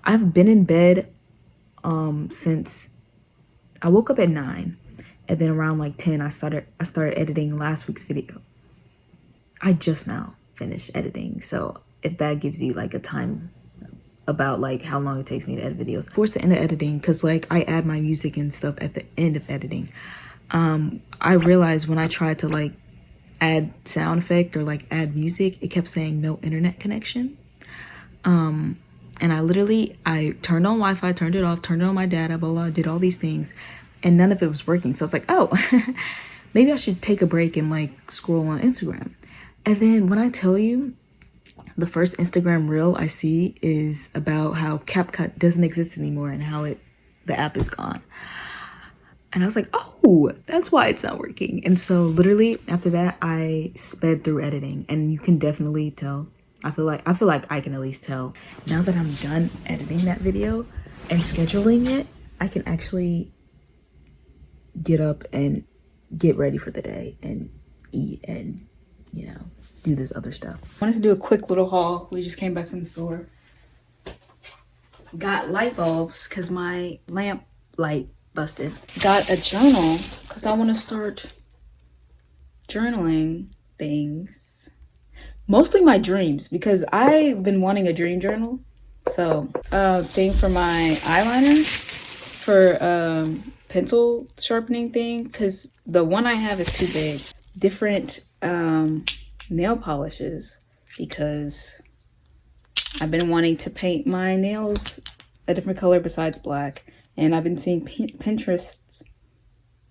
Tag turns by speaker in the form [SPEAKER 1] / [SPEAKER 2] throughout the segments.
[SPEAKER 1] I've been in bed since I woke up at 9, and then around like 10 I started editing last week's video. I just now finished editing, so if that gives you like a time about like how long it takes me to edit videos. Towards the end of editing, because like I add my music and stuff at the end of editing, I realized when I tried to like add sound effect or like add music, it kept saying no internet connection. And I turned on Wi-Fi, turned it off, turned it on my data, blah, blah, did all these things, and none of it was working. So I was like, oh, maybe I should take a break and like scroll on Instagram. And then when I tell you, the first Instagram reel I see is about how CapCut doesn't exist anymore and how the app is gone. And I was like, oh, that's why it's not working. And so literally after that, I sped through editing, and you can definitely tell. I feel like I can at least tell now that I'm done editing that video and scheduling it, I can actually get up and get ready for the day and eat and, you know, do this other stuff. I wanted to do a quick little haul. We just came back from the store. Got light bulbs because my lamp light busted. Got a journal because I want to start journaling things. Mostly my dreams, because I've been wanting a dream journal. So thing for my eyeliner, for pencil sharpening thing, because the one I have is too big. Different nail polishes, because I've been wanting to paint my nails a different color besides black, and I've been seeing Pinterest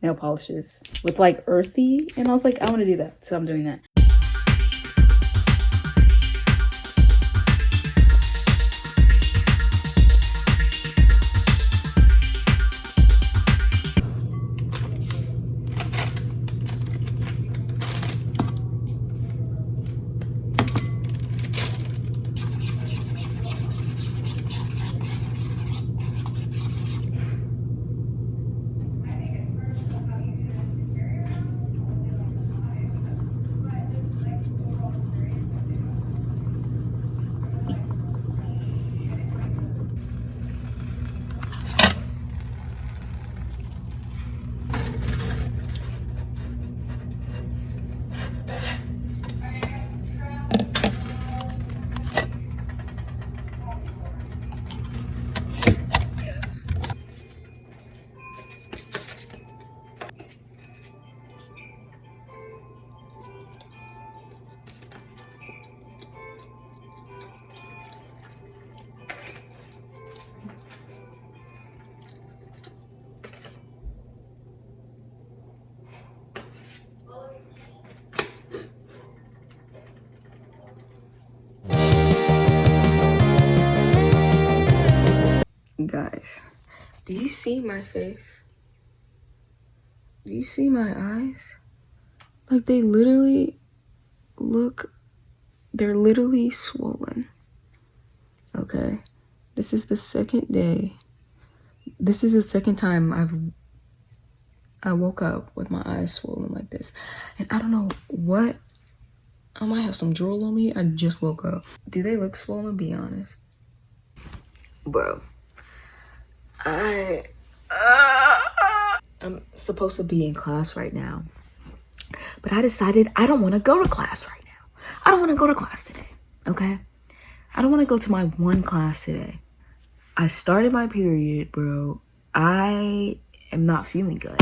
[SPEAKER 1] nail polishes with like earthy, and I was like, I want to do that, so I'm doing that. Guys, do you see my face? Do you see my eyes? Like they literally they're literally swollen. Okay, this is the second day. This is the second time I woke up with my eyes swollen like this, and I don't know what. I might have some drool on me. I just woke up. Do they look swollen? Be honest, bro. I'm supposed to be in class right now, but I decided I don't want to go to class right now. I don't want to go to class today, okay? I don't want to go to my one class today. I started my period, bro. I am not feeling good.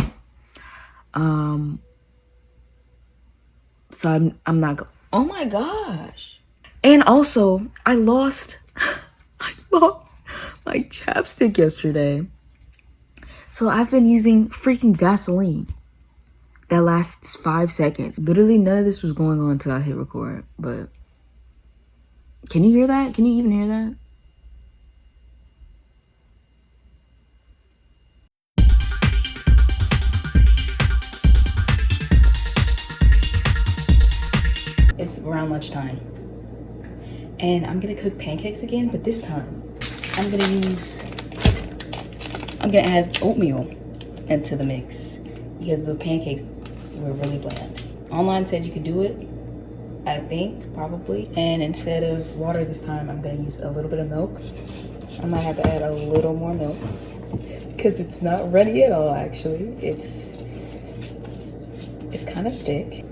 [SPEAKER 1] So I'm not go. Oh my gosh. And also, I lost my chapstick yesterday. So I've been using freaking Vaseline that lasts 5 seconds. Literally none of this was going on until I hit record, but can you hear that? Can you even hear that? It's around lunchtime, and I'm gonna cook pancakes again, but this time I'm gonna add oatmeal into the mix because the pancakes were really bland. Online said you could do it, I think, probably. And instead of water this time, I'm gonna use a little bit of milk. I might have to add a little more milk because it's not ready at all, actually. It's kind of thick.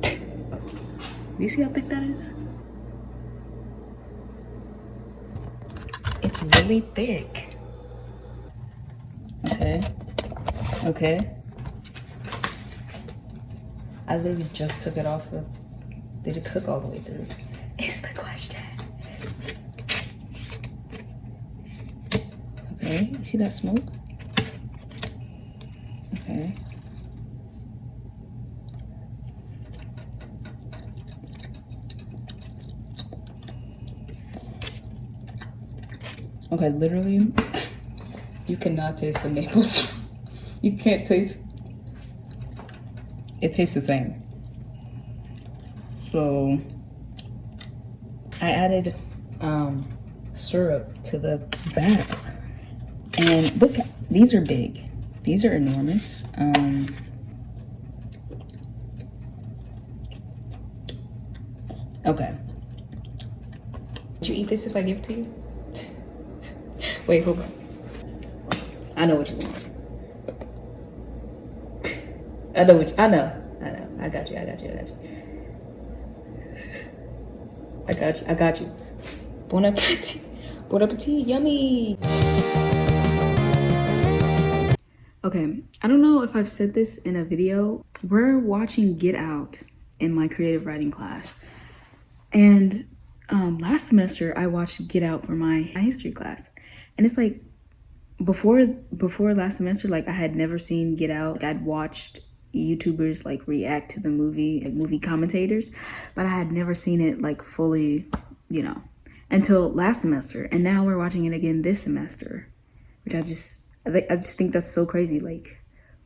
[SPEAKER 1] Do you see how thick that is? It's really thick. Okay. I literally just took it off the... Did it cook all the way through? Is the question. Okay, you see that smoke? Okay. Okay, literally, you cannot taste the maple syrup. You can't taste... It tastes the same. So, I added syrup to the batter. And look, these are big. These are enormous. Okay. Would you eat this if I give it to you? Wait, hold on. I know what you want. I know. I got you. I got you. Bon appetit. Bon appetit. Yummy. Okay, I don't know if I've said this in a video. We're watching Get Out in my creative writing class. And last semester I watched Get Out for my history class. And it's like before last semester, like I had never seen Get Out. Like, I'd watched YouTubers like react to the movie, like movie commentators, but I had never seen it like fully, until last semester. And now we're watching it again this semester, which I just think that's so crazy. Like,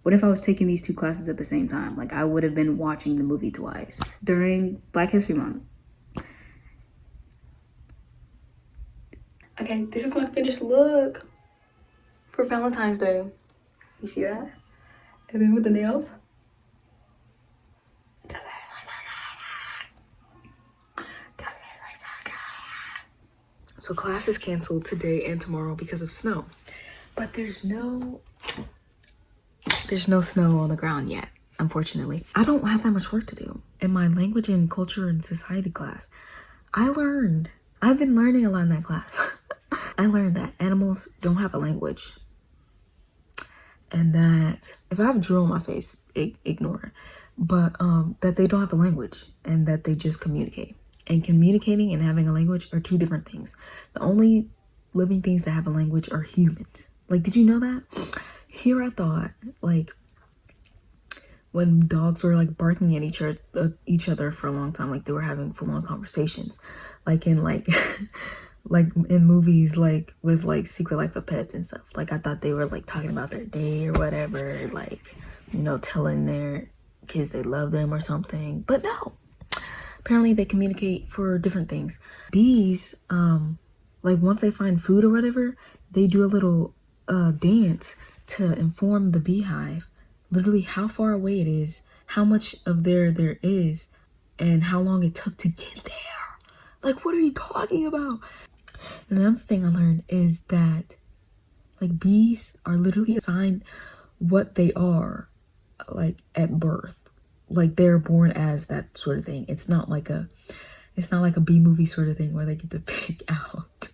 [SPEAKER 1] what if I was taking these two classes at the same time? Like, I would have been watching the movie twice during Black History Month. Okay, this is my finished look for Valentine's Day. You see that? And then with the nails. So class is canceled today and tomorrow because of snow. But there's no snow on the ground yet, unfortunately. I don't have that much work to do. In my language and culture and society class, I've been learning a lot in that class. I learned that animals don't have a language. And that if I have drool on my face, ignore it. But that they don't have a language and that they just communicate. And communicating and having a language are two different things. The only living things that have a language are humans. Like, did you know that? Here I thought, like, when dogs were like barking at each other for a long time, like they were having full-on conversations, like in like in movies, like with like Secret Life of Pets and stuff. Like, I thought they were like talking about their day or whatever, like, telling their kids they love them or something. But no, apparently they communicate for different things. Bees, like once they find food or whatever, they do a little dance to inform the beehive literally how far away it is, how much of there is, and how long it took to get there. Like, what are you talking about? And another thing I learned is that like bees are literally assigned what they are, like at birth. Like they're born as that sort of thing. It's not like a bee movie sort of thing where they get to pick out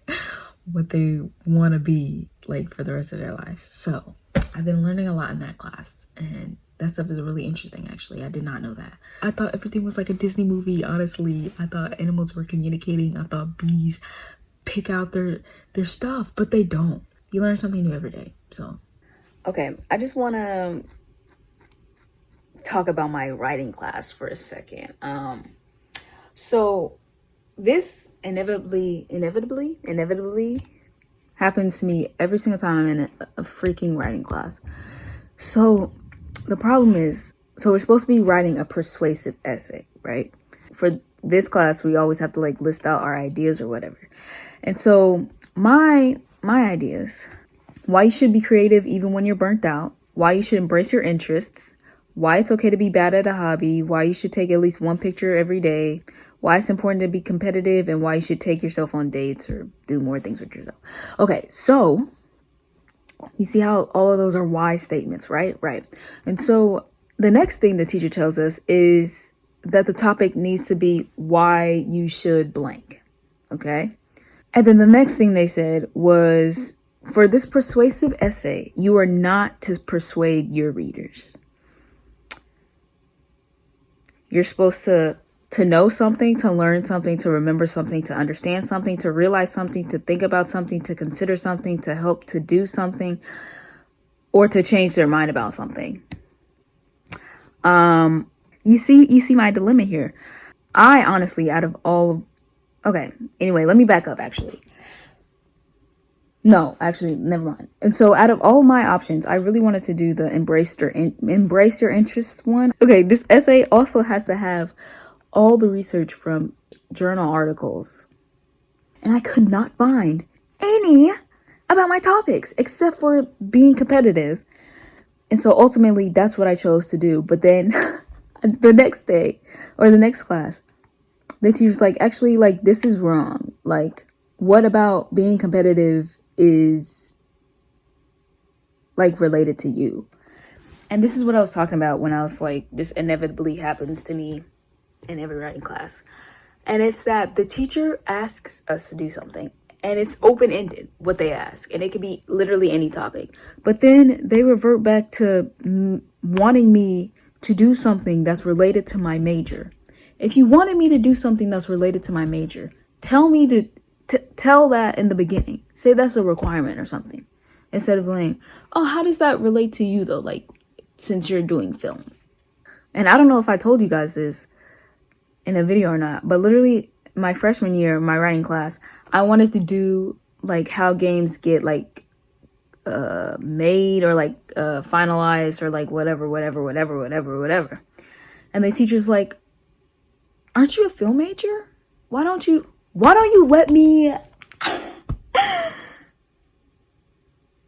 [SPEAKER 1] what they want to be like for the rest of their lives. So I've been learning a lot in that class, and that stuff is really interesting. Actually, I did not know that. I thought everything was like a Disney movie. Honestly, I thought animals were communicating. I thought bees pick out their stuff, but they don't. You learn something new every day. So okay, I just want to talk about my writing class for a second. So this inevitably happens to me every single time I'm in a freaking writing class. So the problem is, so we're supposed to be writing a persuasive essay, right? For this class, we always have to like list out our ideas or whatever. And so my ideas: why you should be creative even when you're burnt out, why you should embrace your interests, why it's okay to be bad at a hobby, why you should take at least one picture every day, why it's important to be competitive, and why you should take yourself on dates or do more things with yourself. Okay, so you see how all of those are why statements, right? Right. And so the next thing the teacher tells us is that the topic needs to be why you should blank. Okay. And then the next thing they said was, for this persuasive essay, you are not to persuade your readers. You're supposed to know something, to learn something, to remember something, to understand something, to realize something, to think about something, to consider something, to help to do something, or to change their mind about something. You see my dilemma here. I honestly, out of all, okay, anyway, let me back up actually. No, actually, never mind. And so out of all my options, I really wanted to do the embrace your interests one. Okay, this essay also has to have all the research from journal articles. And I could not find any about my topics except for being competitive. And so ultimately that's what I chose to do. But then the next day or the next class, the teacher's like, actually, like, this is wrong. Like, what about being competitive is like related to you? And this is what I was talking about when I was like, this inevitably happens to me in every writing class. And it's that the teacher asks us to do something and it's open-ended what they ask, and it could be literally any topic, but then they revert back to wanting me to do something that's related to my major. If you wanted me to do something that's related to my major, tell me to tell that in the beginning. Say that's a requirement or something, instead of saying, oh, how does that relate to you though, like since you're doing film? And I don't know if I told you guys this in a video or not, but literally my freshman year, my writing class, I wanted to do like how games get like made or like finalized or like whatever. And the teacher's like, aren't you a film major? Why don't you let me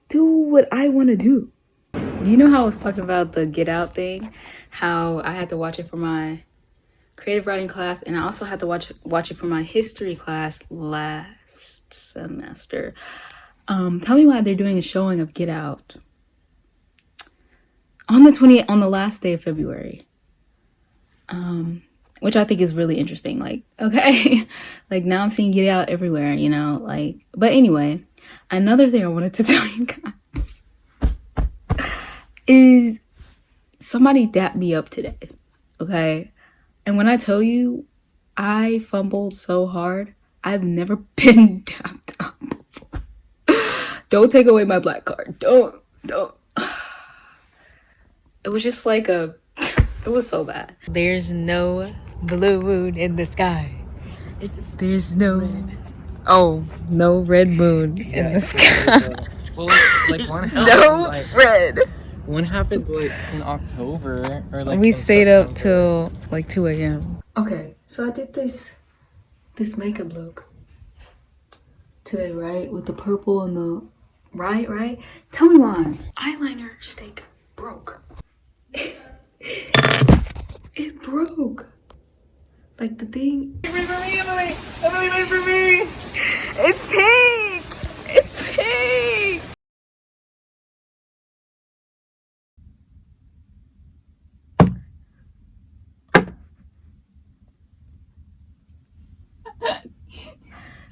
[SPEAKER 1] do what I want to do? Do you know how I was talking about the Get Out thing? How I had to watch it for my creative writing class, and I also had to watch it for my history class last semester. Tell me why they're doing a showing of Get Out on the last day of February. Which I think is really interesting. Like, okay, like now I'm seeing Get Out everywhere, you know, like, but anyway, another thing I wanted to tell you guys is somebody dapped me up today, okay? And when I tell you I fumbled so hard, I've never been dapped up before. Don't take away my black card. Don't. It was just like it was so bad. There's no blue moon in the sky. There's no red moon in the sky.
[SPEAKER 2] Well, like one
[SPEAKER 1] No red.
[SPEAKER 2] One happened like in October, or like
[SPEAKER 1] We stayed up till like 2 a.m. Okay, so I did this makeup look today, right? With the purple and the right? Tell me why. Eyeliner stick broke. It broke. Like the thing. Emily, wait for me. It's pink. It's pink.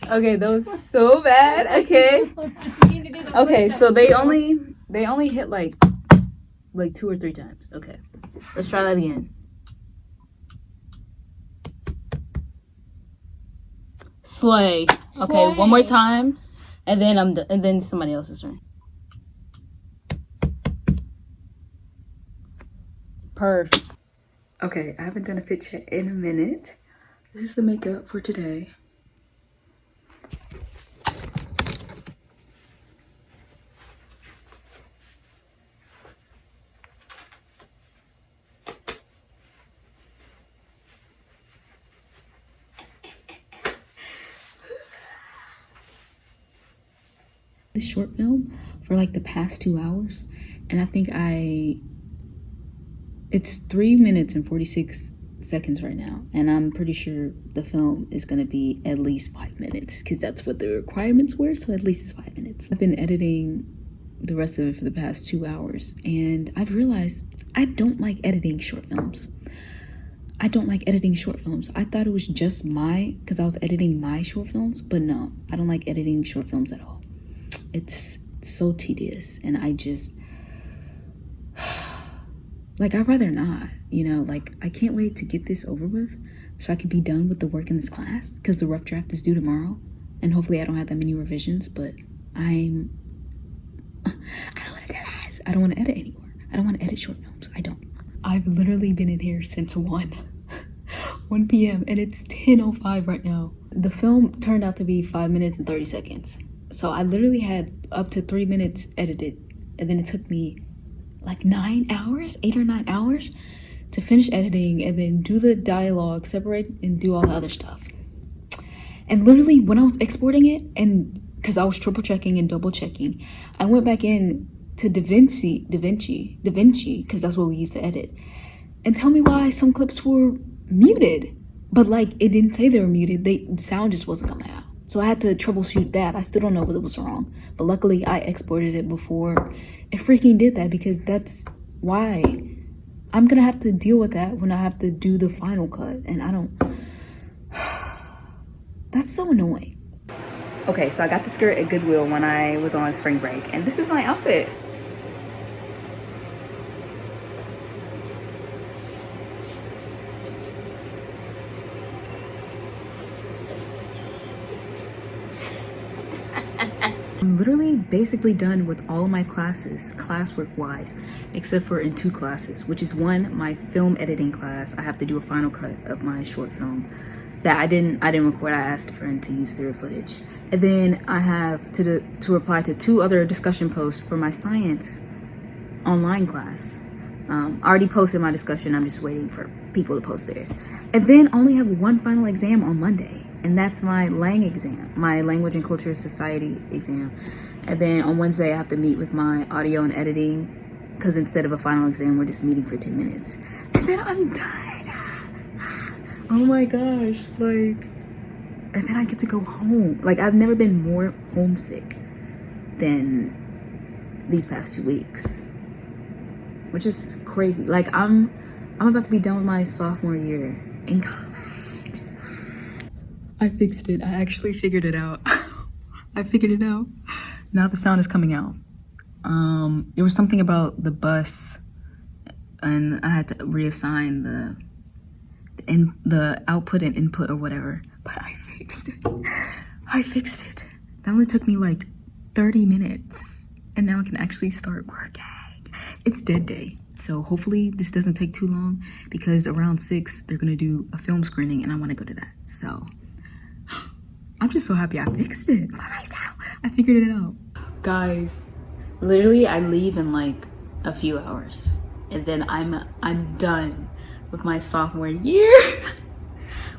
[SPEAKER 1] Okay, that was so bad. Okay, so they only hit like 2 or 3 times. Okay, let's try that again. Slay. Okay, one more time, and then and then somebody else's turn. Perfect. Okay, I haven't done a fit check in a minute. This is the makeup for today. This short film for like the past 2 hours, and I think I It's 3 minutes and 46 seconds right now, and I'm pretty sure the film is gonna be at least 5 minutes because that's what the requirements were, so at least it's 5 minutes. I've been editing the rest of it for the past 2 hours, and I've realized I don't like editing short films. I don't like editing short films. I thought it was just because I was editing my short films, but no, I don't like editing short films at all. It's so tedious, and I just, like, I'd rather not, you know, like, I can't wait to get this over with so I could be done with the work in this class because the rough draft is due tomorrow, and hopefully I don't have that many revisions, but I don't want to do this. I don't want to edit anymore. I don't want to edit short films. I don't. I've literally been in here since 1 p.m. and it's 10:05 right now. The film turned out to be 5 minutes and 30 seconds. So I literally had up to 3 minutes edited, and then it took me like 9 hours, 8 or 9 hours to finish editing and then do the dialogue, separate and do all the other stuff. And literally when I was exporting it, and because I was triple checking and double checking, I went back in to DaVinci, because that's what we used to edit. And tell me why some clips were muted, but like it didn't say they were muted. The sound just wasn't coming out. So I had to troubleshoot that. I still don't know what was wrong, but luckily I exported it before it freaking did that, because that's why I'm gonna have to deal with that when I have to do the final cut, and I don't. That's so annoying. Okay, so I got the skirt at Goodwill when I was on spring break, and this is my outfit. I'm literally basically done with all of my classes, classwork wise, except for in 2 classes, which is one, my film editing class. I have to do a final cut of my short film that I didn't record. I asked a friend to use stereo footage. And then I have to reply to 2 other discussion posts for my science online class. I already posted my discussion. I'm just waiting for people to post theirs. And then I only have 1 final exam on Monday, and that's my Lang exam, my Language and Culture Society exam. And then on Wednesday, I have to meet with my audio and editing, because instead of a final exam, we're just meeting for 10 minutes. And then I'm done. Oh my gosh, like, and then I get to go home. Like, I've never been more homesick than these past 2 weeks, which is crazy. Like, I'm about to be done with my sophomore year in college. I fixed it. I actually figured it out. I figured it out. Now the sound is coming out. There was something about the bus, and I had to reassign the output and input or whatever, but I fixed it. That only took me like 30 minutes, and now I can actually start working. It's dead day, so hopefully this doesn't take too long, because around 6 they're gonna do a film screening and I want to go to that. So I'm just so happy I fixed it by myself. I figured it out. Guys, literally I leave in like a few hours, and then I'm done with my sophomore year.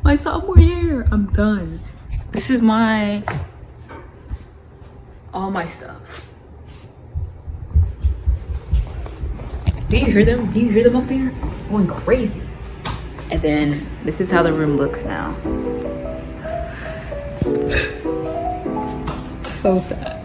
[SPEAKER 1] My sophomore year, I'm done. This is all my stuff. Do you hear them? Do you hear them up there? Going crazy. And then this is how the room looks now. So sad.